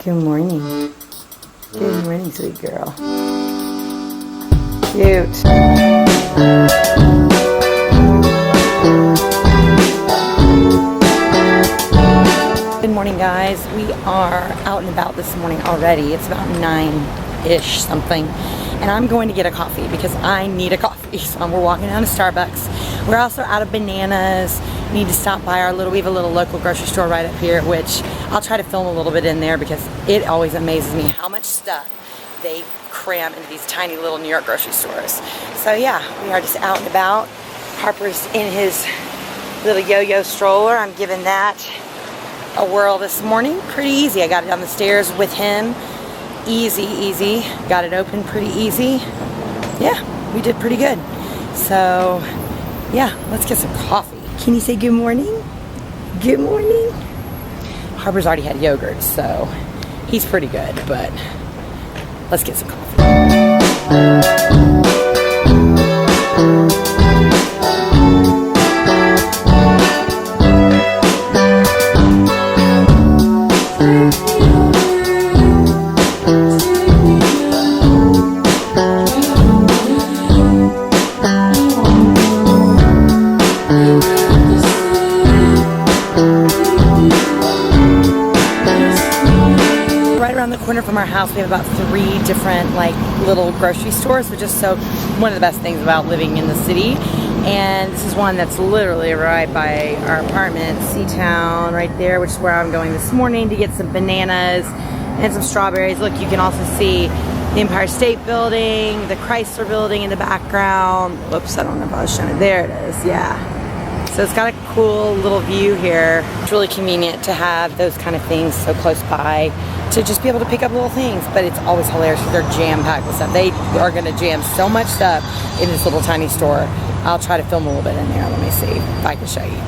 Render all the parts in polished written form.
Good morning. Good morning, sweet girl. Cute. Good morning, guys. We are out and about this morning already. It's about 9-ish something. And I'm going to get a coffee because I need a coffee. So we're walking down to Starbucks. We're also out of bananas. We need to stop by we have a little local grocery store right up here, which I'll try to film a little bit in there because it always amazes me how much stuff they cram into these tiny little New York grocery stores. So yeah, we are just out and about. Harper's in his little yo-yo stroller. I'm giving that a whirl this morning. Pretty easy. I got it down the stairs with him. Easy. Got it open pretty easy. Yeah, we did pretty good. So yeah, let's get some coffee. Can you say good morning? Good morning. Harper's already had yogurt, so he's pretty good, but let's get some coffee. From our house, we have about 3 different little grocery stores, which is one of the best things about living in the city. And this is one that's literally right by our apartment, Seatown, right there, which is where I'm going this morning to get some bananas and some strawberries. Look, you can also see the Empire State Building, the Chrysler Building in the background. Whoops, I don't know if I was showing it. There it is, yeah. So it's got a cool little view here. It's really convenient to have those kind of things so close by to just be able to pick up little things, but it's always hilarious because they're jam-packed with stuff. They are gonna jam so much stuff in this little tiny store. I'll try to film a little bit in there. Let me see if I can show you.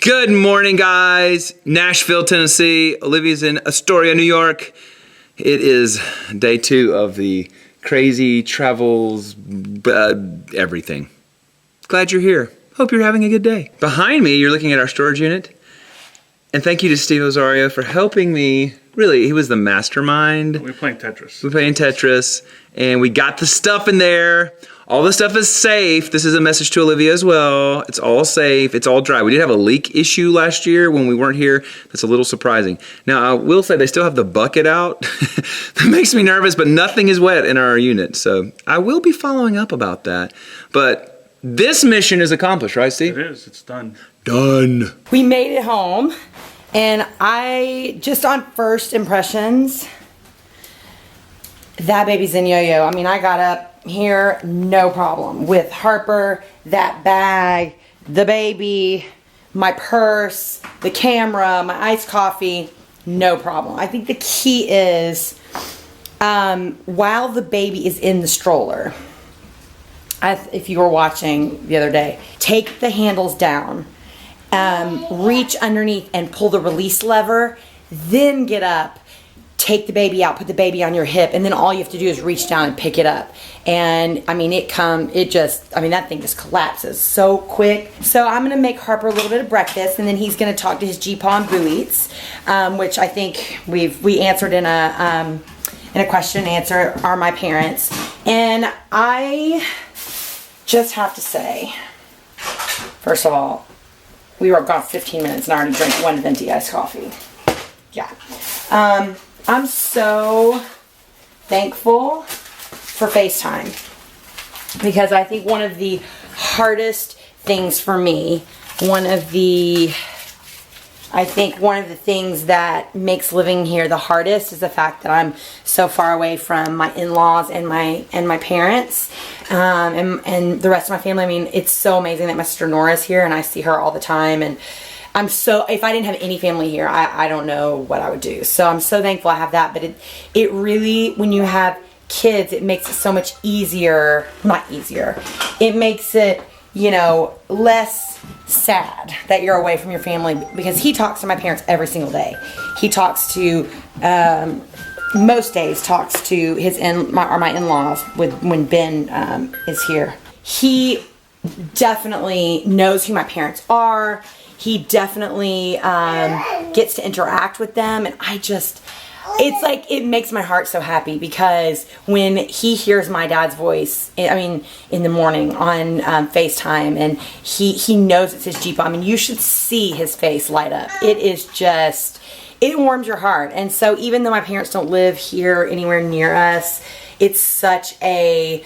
Good morning, guys. Nashville, Tennessee. Olivia's in Astoria, New York. It is day 2 of the crazy travels, everything. Glad you're here. Hope you're having a good day. Behind me, you're looking at our storage unit. And thank you to Steve Ozario for helping me. Really, he was the mastermind. We're playing Tetris. We're playing Tetris, and we got the stuff in there. All the stuff is safe. This is a message to Olivia as well. It's all safe. It's all dry. We did have a leak issue last year when we weren't here. That's a little surprising. Now, I will say they still have the bucket out. That makes me nervous, but nothing is wet in our unit. So I will be following up about that. But this mission is accomplished, right, Steve? It is. It's done. Done. We made it home, and just on first impressions, that baby's in yo-yo. I mean, I got up here, no problem. With Harper, that bag, the baby, my purse, the camera, my iced coffee, no problem. I think the key is, while the baby is in the stroller, if you were watching the other day, take the handles down, reach underneath and pull the release lever, then get up, take the baby out, put the baby on your hip, and then all you have to do is reach down and pick it up. And I mean, that thing just collapses so quick. So I'm gonna make Harper a little bit of breakfast, and then he's gonna talk to his G-Paw and Boo Eats, which I think we answered in a question and answer, are my parents. And I just have to say, first of all, we were gone 15 minutes and I already drank 1 venti iced coffee. Yeah. I'm so thankful for FaceTime. because I think one of the hardest things for me, one of the things that makes living here the hardest is the fact that I'm so far away from my in-laws and my parents, and the rest of my family. I mean, it's so amazing that my sister Nora's here and I see her all the time, and if I didn't have any family here, I don't know what I would do. So I'm so thankful I have that, but it really, when you have kids, it makes it so much easier, not easier, it makes it, you know, less sad that you're away from your family, because he talks to my parents every single day. He talks to, most days talks to my in-laws when Ben is here. He definitely knows who my parents are. He definitely gets to interact with them, and it's like, it makes my heart so happy, because when he hears my dad's voice, I mean, in the morning on FaceTime, and he knows it's his Jeep. I mean, you should see his face light up. It is just, it warms your heart. And so even though my parents don't live here anywhere near us, it's such a,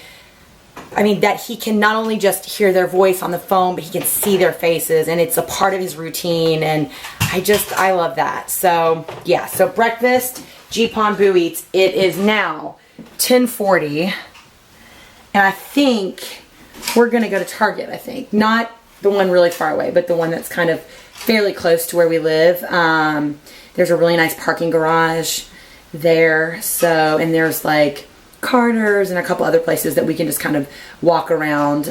I mean, that he can not only just hear their voice on the phone, but he can see their faces, and it's a part of his routine, and I love that. So, yeah, so breakfast, Jeepon Boo Eats. It is now 10:40, and I think we're going to go to Target, I think. Not the one really far away, but the one that's kind of fairly close to where we live. There's a really nice parking garage there, so, and there's like Carter's and a couple other places that we can just kind of walk around.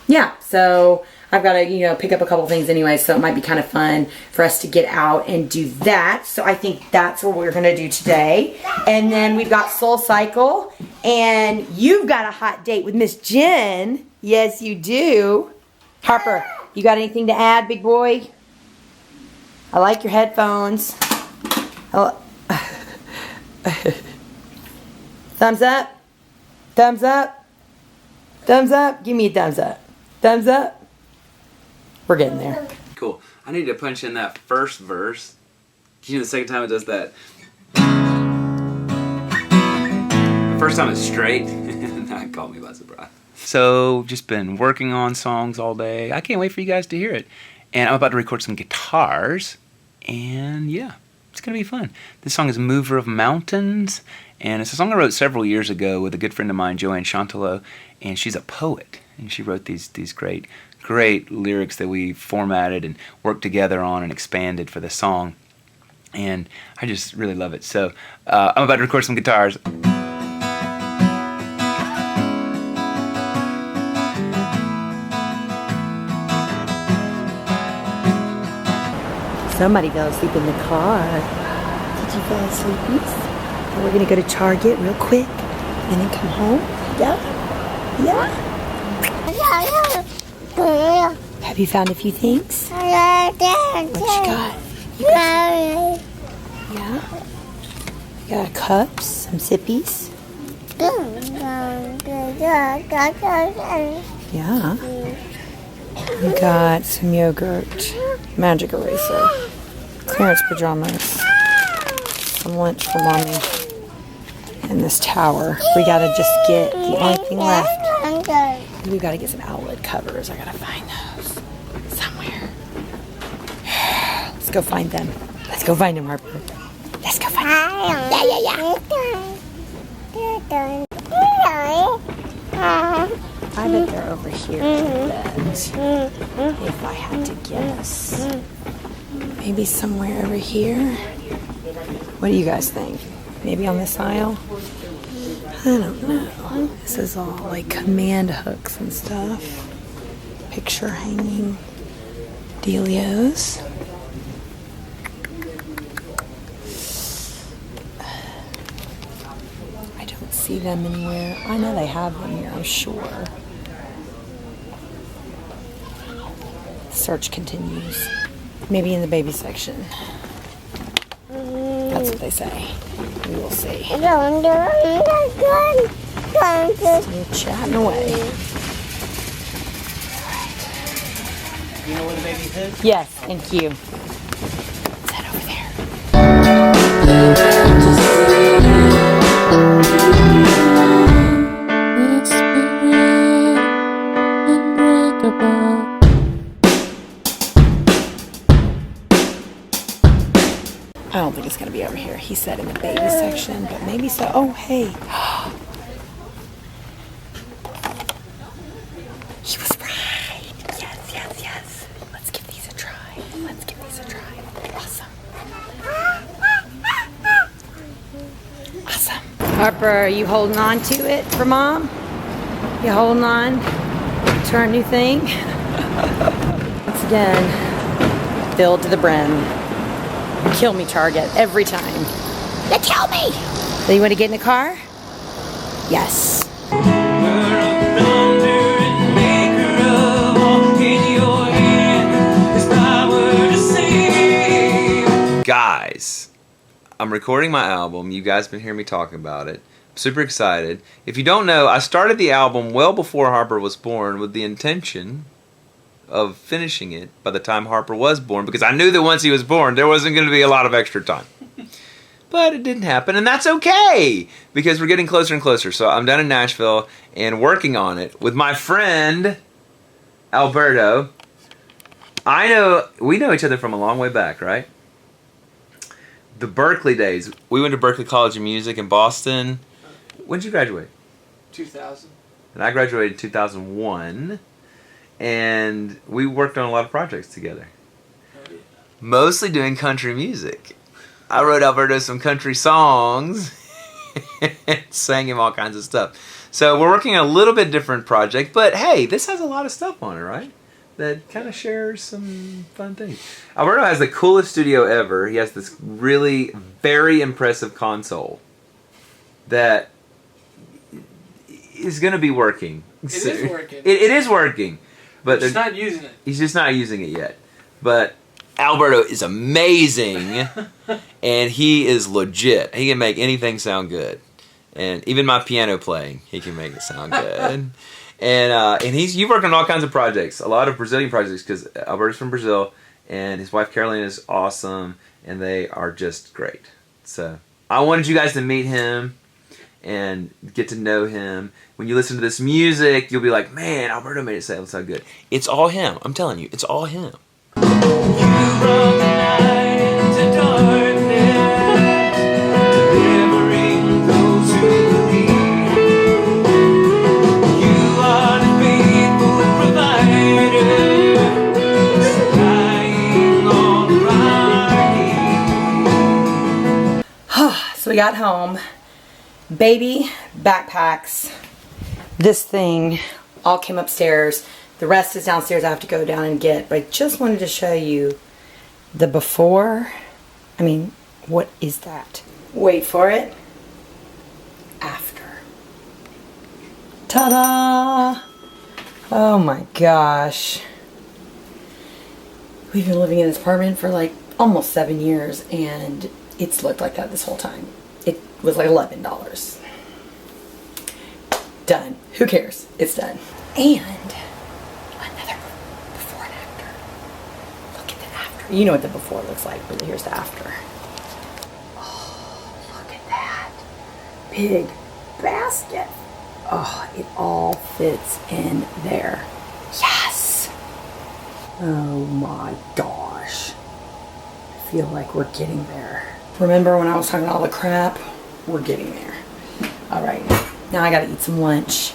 Yeah, so I've got to, you know, pick up a couple things anyway, so it might be kind of fun for us to get out and do that. So I think that's what we're going to do today. And then we've got SoulCycle, and you've got a hot date with Miss Jen. Yes, you do. Harper, you got anything to add, big boy? I like your headphones. Thumbs up? Thumbs up? Thumbs up? Give me a thumbs up. Thumbs up? We're getting there. Cool. I need to punch in that first verse. You know, the second time it does that. The first time it's straight. That caught me by surprise. So, just been working on songs all day. I can't wait for you guys to hear it. And I'm about to record some guitars. And yeah, it's going to be fun. This song is Mover of Mountains. And it's a song I wrote several years ago with a good friend of mine, Joanne Chantelot. And she's a poet. And she wrote these great lyrics that we formatted and worked together on and expanded for the song. And I just really love it. So I'm about to record some guitars. Somebody fell asleep in the car. Did you fall asleep, Miss? We're going to go to Target real quick and then come home. Yeah? Yeah? Have you found a few things? What you got? Yeah? You got cups, some sippies. Yeah. We got some yogurt, magic eraser, clearance pajamas, some lunch for mommy, and this tower. We gotta just get the only thing left. We gotta get some outlet covers. I gotta find those somewhere. Let's go find them. Let's go find them, Harper. Let's go find them. I bet they're over here. If I had to guess. Maybe somewhere over here. What do you guys think? Maybe on this aisle? I don't know. This is all like command hooks and stuff. Picture hanging dealios. I don't see them anywhere. I know they have them here, I'm sure. Search continues. Maybe in the baby section. That's what they say. We will see. So we're chatting away. You know where the baby is? Yes, thank you. Let's head over there. be over here. He said in the baby section, but maybe so. Oh, hey. He was right. Yes, yes, yes. Let's give these a try. Let's give these a try. Awesome. Awesome. Harper, are you holding on to it for Mom? You holding on to our new thing? Once again, filled to the brim. Kill me target every time. You kill me! So you want to get in the car? Yes. Guys, I'm recording my album. You guys have been hearing me talking about it. I'm super excited. If you don't know, I started the album well before Harper was born with the intention of finishing it by the time Harper was born, because I knew that once he was born, there wasn't going to be a lot of extra time. But it didn't happen, and that's okay, because we're getting closer and closer. So I'm down in Nashville and working on it with my friend, Alberto. We know each other from a long way back, right? The Berkeley days. We went to Berkeley College of Music in Boston. When did you graduate? 2000. And I graduated in 2001. And we worked on a lot of projects together. Oh, yeah. Mostly doing country music. I wrote Alberto some country songs. Sang him all kinds of stuff. So we're working on a little bit different project. But hey, this has a lot of stuff on it, right? That kind of shares some fun things. Alberto has the coolest studio ever. He has this really very impressive console that is going to be working. It is working. It is working. But he's not using it. He's just not using it yet. But Alberto is amazing, and he is legit. He can make anything sound good. And even my piano playing, he can make it sound good. And you work on all kinds of projects, a lot of Brazilian projects, because Alberto's from Brazil, and his wife Carolina is awesome, and they are just great. So I wanted you guys to meet him and get to know him. When you listen to this music, you'll be like, man, Alberto made it sound so good. It's all him. I'm telling you, it's all him. You brought the night into darkness, delivering those who believe. You are the faithful provider, supplying all our needs. So we got home. Baby backpacks. This thing all came upstairs. The rest is downstairs. I have to go down and get. But I just wanted to show you the before. I mean, what is that? Wait for it. After. Ta-da! Oh my gosh. We've been living in this apartment for like almost 7 years, and it's looked like that this whole time. It was like $11. Done. Who cares? It's done. And another before and after. Look at the after. You know what the before looks like, but here's the after. Oh, look at that. Big basket. Oh, it all fits in there. Yes. Oh my gosh. I feel like we're getting there. Remember when I was talking all the crap? We're getting there. All right. Now I gotta eat some lunch.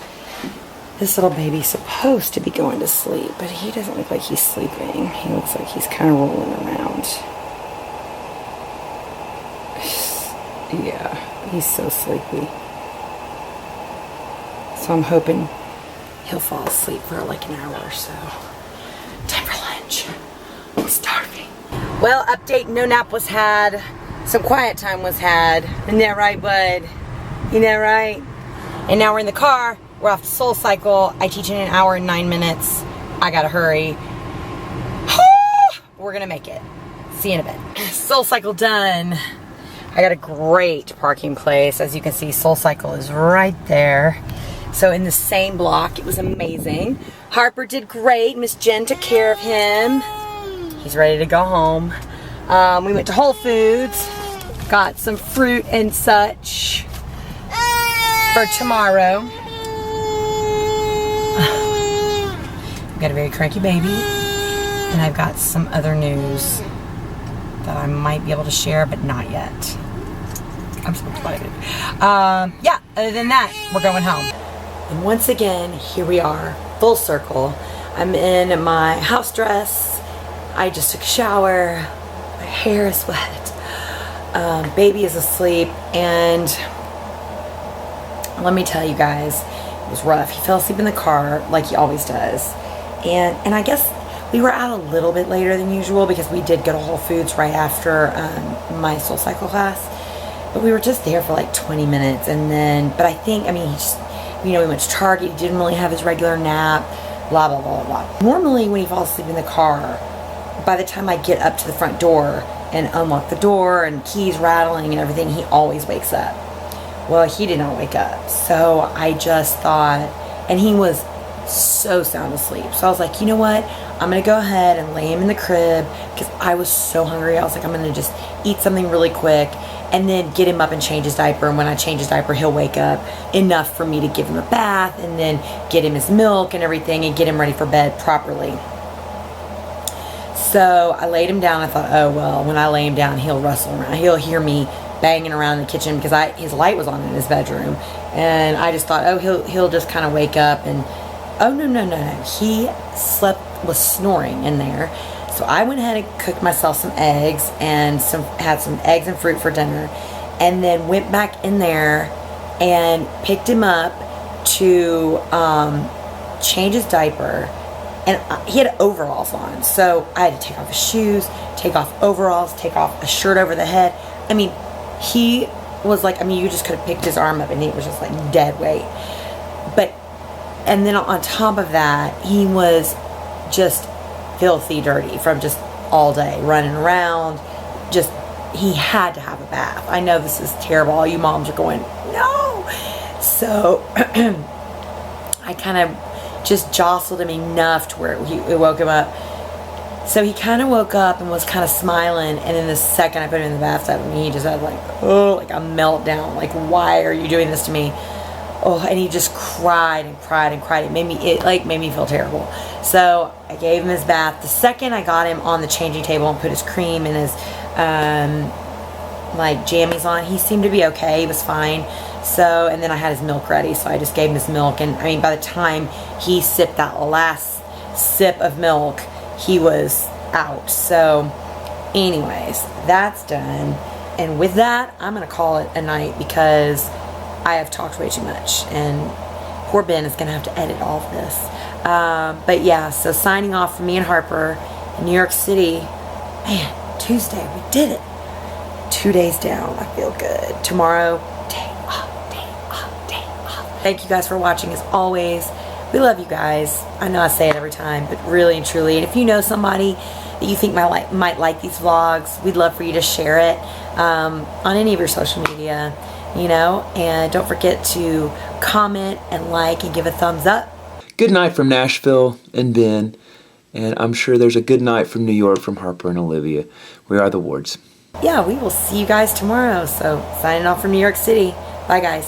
This little baby's supposed to be going to sleep, but he doesn't look like he's sleeping. He looks like he's kind of rolling around. Yeah, he's so sleepy. So I'm hoping he'll fall asleep for like an hour or so. Time for lunch. I'm starving. Well, update, no nap was had. Some quiet time was had. Isn't that right, bud? Isn't that right? And now we're in the car. We're off to SoulCycle. I teach in an hour and 9 minutes. I gotta hurry. We're gonna make it. See you in a bit. SoulCycle done. I got a great parking place. As you can see, SoulCycle is right there. So in the same block, it was amazing. Harper did great. Miss Jen took care of him. He's ready to go home. We went to Whole Foods. Got some fruit and such for tomorrow. I've got a very cranky baby, and I've got some other news that I might be able to share, but not yet. I'm so excited. Yeah, other than that, we're going home. And once again, here we are, full circle. I'm in my house dress. I just took a shower. My hair is wet. Baby is asleep, and let me tell you guys, it was rough. He fell asleep in the car like he always does. And I guess we were out a little bit later than usual because we did go to Whole Foods right after my SoulCycle class. But we were just there for like 20 minutes, and then, but I think, I mean, he just, you know, we went to Target. He didn't really have his regular nap, blah, blah, blah, blah. Normally when he falls asleep in the car, by the time I get up to the front door and unlock the door and keys rattling and everything, he always wakes up. Well, he did not wake up. So I just thought, and he was so sound asleep. So I was like, you know what? I'm going to go ahead and lay him in the crib because I was so hungry. I was like, I'm going to just eat something really quick and then get him up and change his diaper. And when I change his diaper, he'll wake up enough for me to give him a bath and then get him his milk and everything and get him ready for bed properly. So I laid him down. I thought, oh, well, when I lay him down, he'll rustle around. He'll hear me banging around in the kitchen because his light was on in his bedroom. And I just thought, oh, he'll just kind of wake up. And oh, no. He was snoring in there. So I went ahead and cooked myself some eggs and had some eggs and fruit for dinner. And then went back in there and picked him up to change his diaper. And he had overalls on, so I had to take off his shoes, take off overalls, take off a shirt over the head. I mean, he was like, I mean, you just could have picked his arm up and he was just like dead weight. And then on top of that, he was just filthy dirty from just all day running around. Just, he had to have a bath. I know this is terrible. All you moms are going, no. So I kind of just jostled him enough to where it woke him up. So he kind of woke up and was kind of smiling, and then the second I put him in the bathtub, and he just had like a meltdown. Like, why are you doing this to me? Oh, and he just cried and cried and cried. It made me feel terrible. So I gave him his bath. The second I got him on the changing table and put his cream and his like jammies on, he seemed to be okay. He was fine. So, and then I had his milk ready, so I just gave him his milk. And I mean, by the time he sipped that last sip of milk, he was out. So anyways, that's done. And with that, I'm going to call it a night because I have talked way too much. And poor Ben is going to have to edit all of this. But yeah, so signing off from me and Harper in New York City. Man, Tuesday, we did it. 2 days down. I feel good. Tomorrow, day off. Thank you guys for watching as always. We love you guys. I know I say it every time, but really and truly. And if you know somebody that you think might like these vlogs, we'd love for you to share it on any of your social media, you know. And don't forget to comment and like and give a thumbs up. Good night from Nashville and Ben. And I'm sure there's a good night from New York from Harper and Olivia. We are the Wards. Yeah, we will see you guys tomorrow. So signing off from New York City. Bye, guys.